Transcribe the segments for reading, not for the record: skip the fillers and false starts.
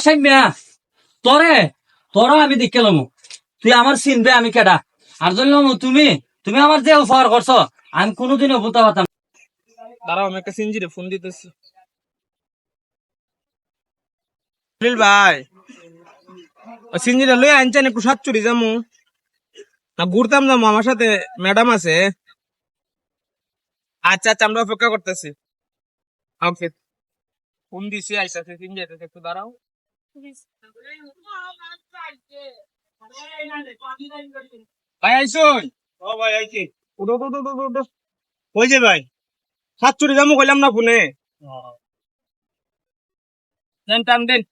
সাইম্যা তোরে তোরা আমি দেখলাম তুই আমার চিনবে আমি কেডা আর জানলাম তুমি তুমি আমার যে উপহার করছো আমি কোনোদিনও বলতে পারতাম না। দাঁড়াও আমি একটা সিনজিরে ফোন দিতেছি। সুনীল ভাই, সিনজিরে লই আনছেন একটু সাতচুরি যামু না ঘুরতাম যাবো, আমার সাথে ম্যাডাম আছে। আচ্ছা আচ্ছা, আমরা অপেক্ষা করতেছি। ওকে, ফোন দিছি, আইসাছে সিনজিরে, একটু দাঁড়াও। ভাই আইসুন। ও ভাই আইছি। উঠো উঠো উঠো উঠো উঠো। ওই যে ভাই সাতচুরি যামু কইলাম না ফোনে। দেন টান দেন।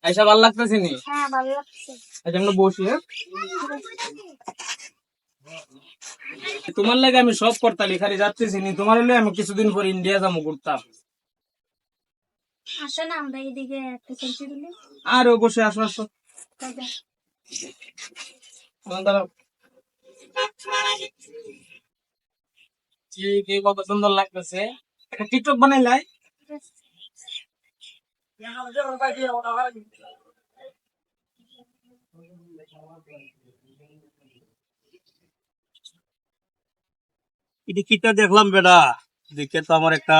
আইসা ভাল লাগতেছে নি? হ্যাঁ ভালো লাগছে। আচ্ছা আমরা বসি। হ্যাঁ, তোমার লাগে আমি সব করতালি, খালি যাচ্তেছি নি। তোমার হলে আমি কিছুদিন পর ইন্ডিয়া যাবো ঘুরতাম। আসো না আমরা এদিকে একটা সেলফি তুলি। আর ও বসে আসো আসো। দাদা, দাঁড়াও। কি কত সুন্দর লাগতেছে। একটা টিকটক বানাইলাই। এটা কিটা দেখলাম বেটা, দেখে তো আমার একটা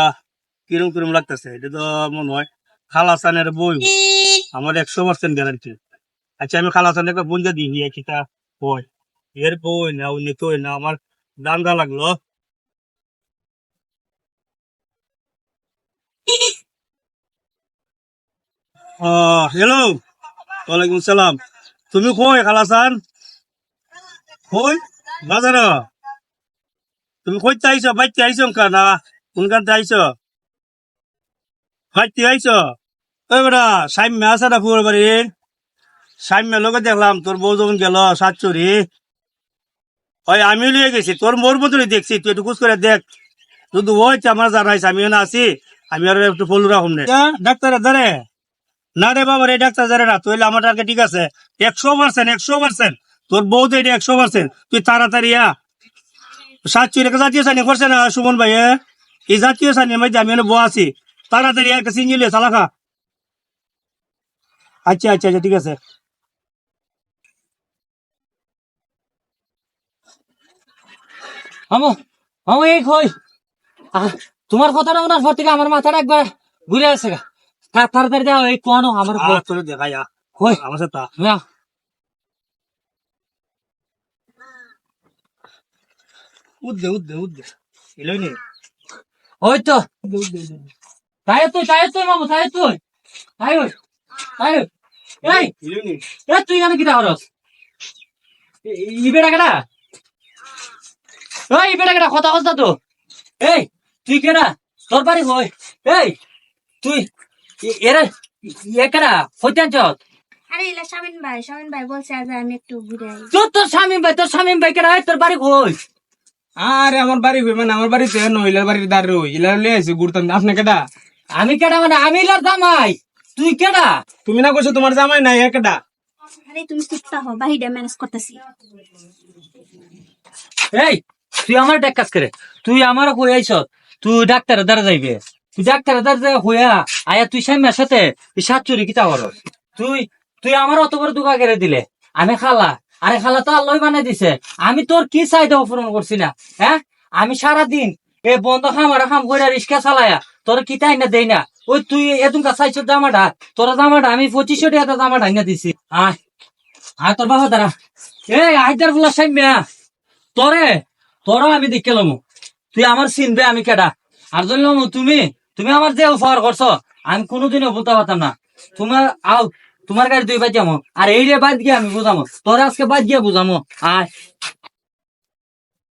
কিরম কিরম লাগতেছে। এটা তো মনে হয় খালাসানের বই, আমার 100% গ্যারান্টি। আচ্ছা আমি খালাসান একটা বই দিই, কিটা বই এর বই না অন্য কেউ না, আমার দাঙ্গা লাগলো। হ্যালো, ওয়ালাইকুম সালাম। তুমি কই খালাসান? কই বাজার? তুমি কইতে আইছো? বাইতে আইছো না কোনখানতে আইছো? বাইতে আইছো? ওই বেটা সাইম্যা আছে না পুরো বাড়ির? সাইম্যা লোকে দেখলাম তোর বউ যখন গেল সাতচুরি, ওই আমি লিয়ে গেছি, তোর মোর মতনই দেখছি। তুই একটু খুশ করে দেখ, যদি ওই আমার জানাইছে আমি না আছি, আমি আর একটু ফল রাখুন রে। ডাক্তার ধরে না রে বাবা, রে ডাক্তার ধরে না, তুই আমার টাকা ঠিক আছে 100%, 100%। তোর বউ তো এটা 100%। তুই তাড়াতাড়ি সাতচুরি একটা জাতীয় সানি করছে না সুমন ভাই, এই জাতীয় সানি মধ্যে আমি বউ আছি, তাড়াতাড়ি একটা সিঞ্জিলে চালাখা। আচ্ছা আচ্ছা আচ্ছা ঠিক আছে। আমো আমো এই কই তোমার কথাটা ওনার পর থেকে আমার মাথাটা একবার ঘুরে আসছে গা। তাড়াতাড়ি দাও এই কোন আমার তোর দেখাই কই আমার সাথে না উদ্দে উদ্দে উদ্দে এলোই নি। ওই তো তাই তুই মামু তাই তুই তাই ওই তাই ওই। এই এলোই নি। এ তুই কেন কিটা করস? ইবেটা কেডা? এই ইবেটা কেডা? কথা কস না তো। এই তুই কেডা? তোর বাড়ি কই? এই তুই এরা কেডা হইতে আনছ? আরে এলা শামিন ভাই বলছে আজ আমি একটু ঘুরে আই। তোর স্বামী ভাই কেডা? তোর বাড়ি কই? আরে আমার বাড়ি হই, মানে আমার বাড়িতে নইলার বাড়ির দাঁড়িয়ে হই, ইলার লিয়ে আইছি ঘুরতাম। আপনি কেডা? আমি কেডা মানে আমি লার জামাই। তুই কেডা? তুমি না কইছো তোমার জামাই নাই, কেডা? আরে তুমি চুপটা হও, বাহিরে ম্যানেজ করতেছি। এই তুই আমার এক কাজ করে, তুই আমার কই আইছ? তুই ডাক্তারের দ্বারা যাইবে, তুই ডাক্তারের দ্বারা যাই হইয়া আয়া তুই স্বামীর সাথে সাতচুরি কিতা করস? তুই তুই আমার অত বড় দুঃখা কেড়ে দিলে। আমি খালা, আরে খালা তো আল্লাহ বানাই দিছে। আমি তোর কি চাহিদা পূরণ করছি না? হ্যাঁ, আমি সারাদিন এ বন্ধ খাম করে রিক্সা চালায়া তোর কিতাই না দেই না। ওই তুই এদুনকা চাইছ জামাটা, তোর জামাটা আমি 2500 টাকা জামাটা আইনা দিছি। আয় আয় তোর বাবা দাঁড়া। এই আইদার বলা সাইম্যা তোরে তোরা আমি দেখলাম তুই আমার চিনবে আমি কেডা আর জানলাম তুমি তুমি আমার যে উপহার করছো আমি কোনোদিনও বলতে পারতাম না। তোমার আও তোমার কাছে দুই বাদ যাবো আর এই রে বাদ গিয়ে আমি বুঝামো তোর আজকে বাদ গিয়ে বুঝামো। আয়